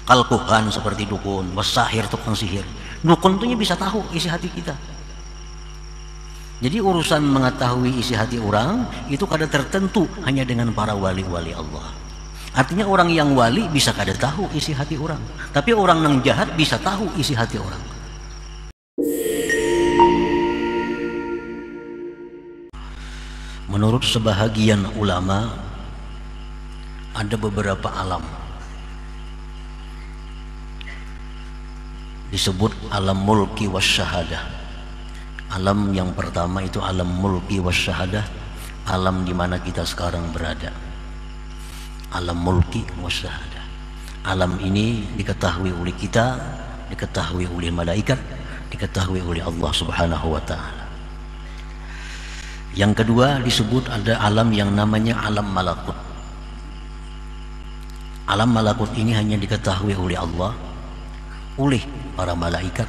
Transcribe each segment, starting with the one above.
Kalkuhan seperti dukun, wasahir tukang sihir. Dukun tuh bisa tahu isi hati kita. Jadi urusan mengetahui isi hati orang itu kada tertentu hanya dengan para wali-wali Allah. Artinya orang yang wali bisa kada tahu isi hati orang, tapi orang yang jahat bisa tahu isi hati orang. Menurut sebahagian ulama ada beberapa alam disebut alam mulki wasyahadah. Alam yang pertama itu alam mulki wasyahadah, alam di mana kita sekarang berada. Alam mulki wasyahadah. Alam ini diketahui oleh kita, diketahui oleh malaikat, diketahui oleh Allah Subhanahu wa taala. Yang kedua disebut ada alam yang namanya alam malakut. Alam malakut ini hanya diketahui oleh Allah, oleh para malaikat,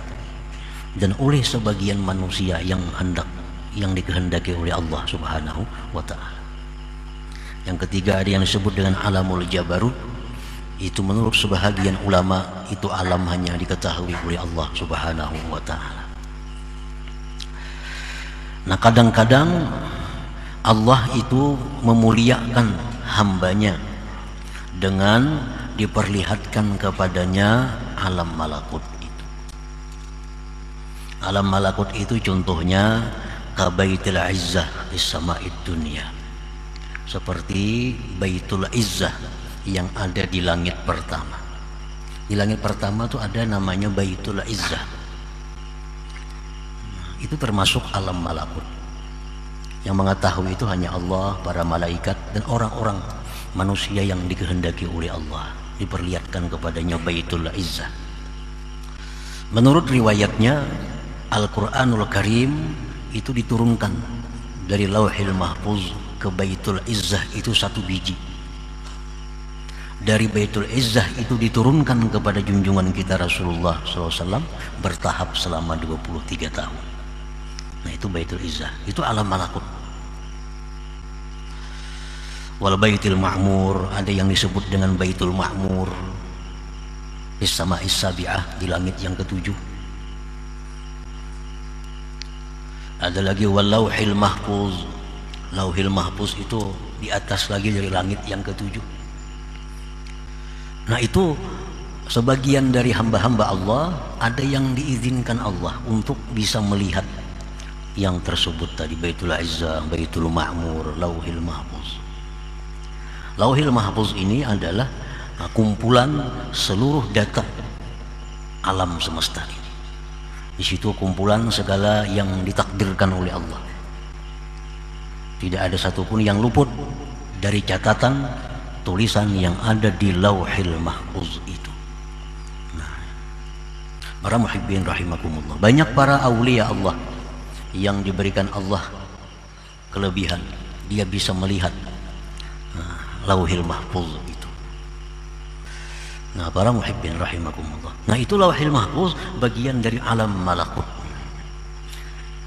dan oleh sebagian manusia yang dikehendaki oleh Allah Subhanahu wa taala. Yang ketiga ada yang disebut dengan alamul jabarut. Itu menurut sebahagian ulama itu alam hanya diketahui oleh Allah Subhanahu wa taala. Nah, kadang-kadang Allah itu memuliakan hambanya dengan diperlihatkan kepadanya alam malakut. Alam malakut itu contohnya kabaitul izzah di sama'id dunia, seperti baitul izzah yang ada di langit pertama. Di langit pertama itu ada namanya baitul izzah. Itu termasuk alam malakut. Yang mengetahui itu hanya Allah, para malaikat, dan orang-orang manusia yang dikehendaki oleh Allah. Diperlihatkan kepadanya baitul izzah. Menurut riwayatnya Al-Quranul Karim itu diturunkan dari Lauhil Mahfuz ke Baitul Izzah itu 1 biji. Dari Baitul Izzah itu diturunkan kepada junjungan kita Rasulullah SAW bertahap selama 23 tahun. Nah, itu Baitul Izzah, itu alam malakut. Wal Baitul Ma'mur, ada yang disebut dengan Baitul Ma'mur di Sama'is Sabi'ah, di langit yang ke-7. Ada lagi Walauhil Mahfuz. Lauhil Mahfuz itu di atas lagi dari langit yang ke-7. Nah, itu sebagian dari hamba-hamba Allah ada yang diizinkan Allah untuk bisa melihat yang tersebut tadi, Baitul Izzah, Baitul Ma'mur, Lauhil Mahfuz. Lauhil Mahfuz ini adalah kumpulan seluruh data alam semesta ini. Di situ kumpulan segala yang ditakdirkan oleh Allah. Tidak ada satupun yang luput dari catatan tulisan yang ada di Lauhil Mahfuz itu. Nah, para muhibbin rahimakumullah, banyak para aulia Allah yang diberikan Allah kelebihan, dia bisa melihat Lauhil Mahfuz itu. Nah, para muhibbin rahimakumullah, nah itu Lauhil Mahfuz bagian dari alam malakut.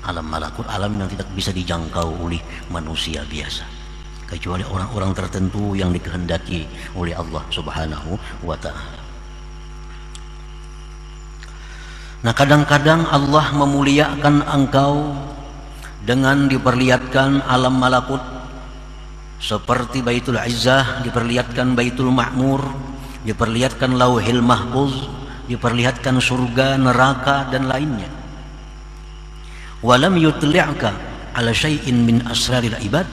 Alam malakut, alam yang tidak bisa dijangkau oleh manusia biasa, kecuali orang-orang tertentu yang dikehendaki oleh Allah Subhanahu wa ta'ala. Nah, kadang-kadang Allah memuliakan engkau dengan diperlihatkan alam malakut, seperti Baitul Izzah diperlihatkan Baitul Ma'mur, diperlihatkan Lauhil Mahfuz, diperlihatkan surga, neraka, dan lainnya. Walam yutli'ka ala syai'in min asraril ibad,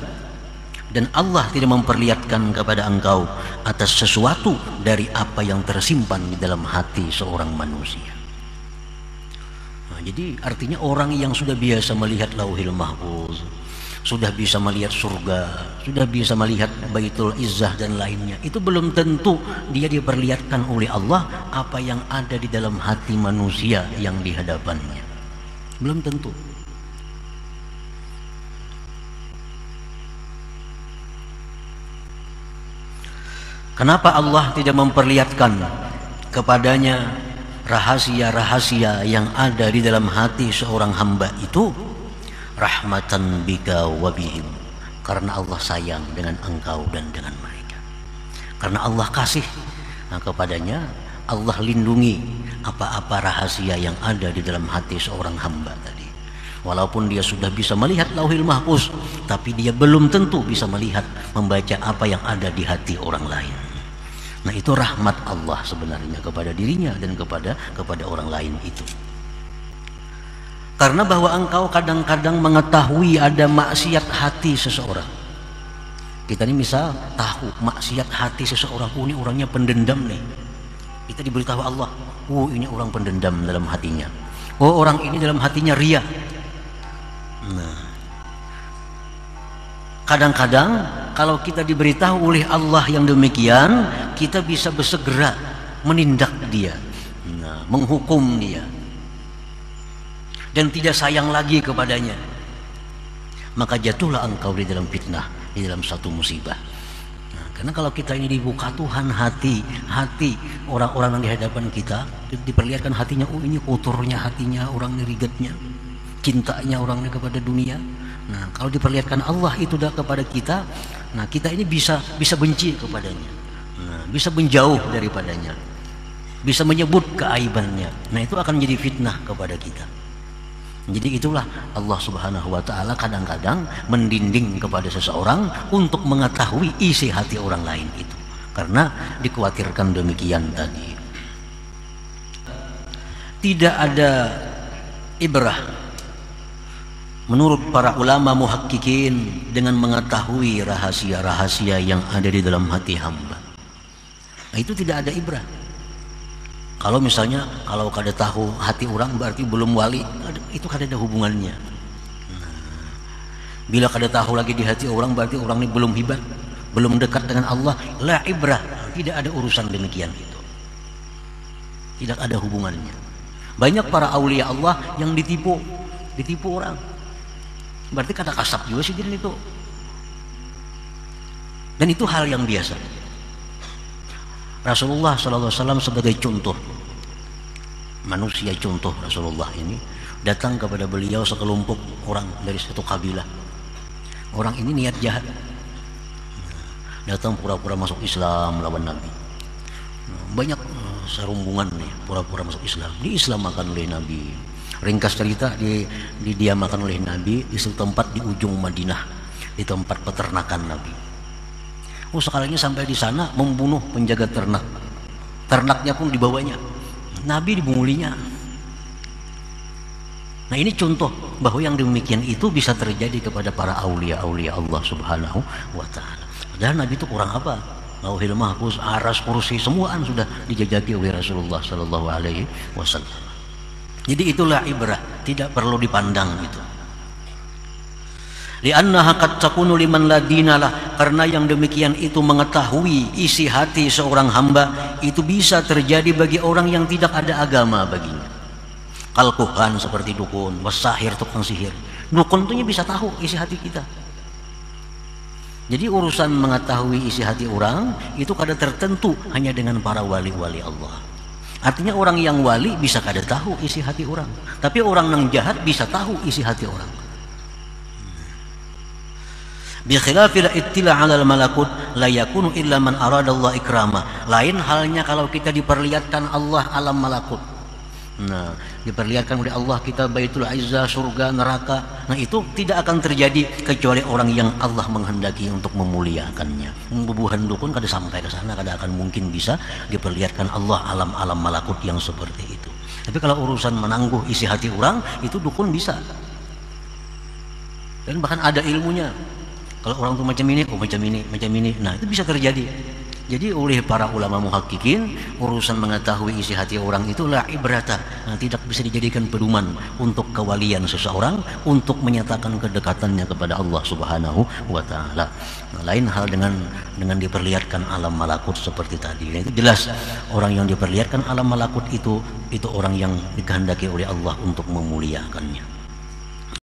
dan Allah tidak memperlihatkan kepada engkau atas sesuatu dari apa yang tersimpan di dalam hati seorang manusia. Nah, jadi artinya orang yang sudah biasa melihat Lauhil Mahfuz, sudah bisa melihat surga, sudah bisa melihat Baitul Izzah dan lainnya, itu belum tentu dia diperlihatkan oleh Allah apa yang ada di dalam hati manusia yang di hadapannya. Belum tentu. Kenapa Allah tidak memperlihatkan kepadanya rahasia-rahasia yang ada di dalam hati seorang hamba itu? Rahmatan bika wa bihim, karena Allah sayang dengan engkau dan dengan mereka. Karena Allah kasih kepadanya Allah lindungi apa-apa rahasia yang ada di dalam hati seorang hamba tadi. Walaupun dia sudah bisa melihat Lauhil Mahfuz, tapi dia belum tentu bisa melihat, membaca apa yang ada di hati orang lain. Nah, itu rahmat Allah sebenarnya kepada dirinya dan kepada orang lain itu. Karena bahwa engkau kadang-kadang mengetahui ada maksiat hati seseorang. Kita ini misal tahu maksiat hati seseorang, ini orangnya pendendam nih. Kita diberitahu Allah, ini orang pendendam dalam hatinya. Orang ini dalam hatinya ria. Nah, kadang-kadang kalau kita diberitahu oleh Allah yang demikian, kita bisa bersegera menindak dia, menghukum dia, dan tidak sayang lagi kepadanya. Maka jatuhlah engkau di dalam fitnah, di dalam satu musibah. Karena kalau kita ini dibuka Tuhan hati orang-orang yang di hadapan kita, diperlihatkan hatinya, ini kotornya hatinya, orang ini rigetnya, cintanya orang ini kepada dunia. Nah, kalau diperlihatkan Allah itu dah kepada kita, nah kita ini bisa benci kepadanya, bisa menjauh daripadanya, bisa menyebut keaibannya. Nah, itu akan menjadi fitnah kepada kita. Jadi itulah Allah Subhanahu wa ta'ala kadang-kadang mendinding kepada seseorang untuk mengetahui isi hati orang lain itu, karena dikhawatirkan demikian tadi. Tidak ada ibrah menurut para ulama muhakkikin dengan mengetahui rahasia-rahasia yang ada di dalam hati hamba. Nah, itu tidak ada ibrah. Kalau misalnya kalau kada tahu hati orang berarti belum wali, itu kada ada hubungannya. Bila kada tahu lagi di hati orang berarti orang ini belum hebat, belum dekat dengan Allah. La ibrah, tidak ada urusan demikian itu. Tidak ada hubungannya. Banyak para aulia Allah yang ditipu orang. Berarti kata kasap juga sih itu. Dan itu hal yang biasa. Rasulullah SAW sebagai contoh manusia, contoh Rasulullah ini datang kepada beliau sekelompok orang dari satu kabilah. Orang ini niat jahat, datang pura-pura masuk Islam melawan Nabi. Banyak serumbungan nih pura-pura masuk Islam, diislamakan oleh Nabi. Ringkas cerita, didiamakan oleh Nabi di suatu tempat di ujung Madinah, di tempat peternakan Nabi. Sekalinya sampai di sana membunuh penjaga ternak. Ternaknya pun dibawanya. Nabi dibunulinya. Nah, ini contoh bahwa yang demikian itu bisa terjadi kepada para aulia-aulia Allah Subhanahu wa ta'ala. Padahal Nabi itu kurang apa? Lauhil Mahfuz, aras, kursi, semuaan sudah dijajaki oleh Rasulullah sallallahu alaihi wasallam. Jadi itulah ibrah, tidak perlu dipandang itu. Li'annaha qad takunu liman la dinalah, karena yang demikian itu mengetahui isi hati seorang hamba itu bisa terjadi bagi orang yang tidak ada agama baginya. Kalkuhan seperti dukun, wasahir, tukang sihir. Dukun itu bisa tahu isi hati kita. Jadi urusan mengetahui isi hati orang itu kada tertentu hanya dengan para wali-wali Allah. Artinya orang yang wali bisa kada tahu isi hati orang, tapi orang yang jahat bisa tahu isi hati orang. Bi khilafil ittila 'alal malakut la yakunu illa man aradallahu ikrama. Lain halnya kalau kita diperlihatkan Allah alam malakut. Nah, diperlihatkan oleh Allah kita Baitul Izzah, surga, neraka. Nah, itu tidak akan terjadi kecuali orang yang Allah menghendaki untuk memuliakannya. Bubuhan dukun kada sampai ke sana, kada akan mungkin bisa diperlihatkan Allah alam-alam malakut yang seperti itu. Tapi kalau urusan menangguh isi hati orang, itu dukun bisa. Dan bahkan ada ilmunya. Kalau orang itu macam ini, macam ini. Nah, itu bisa terjadi. Jadi oleh para ulama muhakkikin, urusan mengetahui isi hati orang itu la ibrata, tidak bisa dijadikan pedoman untuk kewalian seseorang, untuk menyatakan kedekatannya kepada Allah Subhanahu wa ta'ala. Nah, lain hal dengan diperlihatkan alam malakut seperti tadi. Itu jelas orang yang diperlihatkan alam malakut itu orang yang dikehendaki oleh Allah untuk memuliakannya.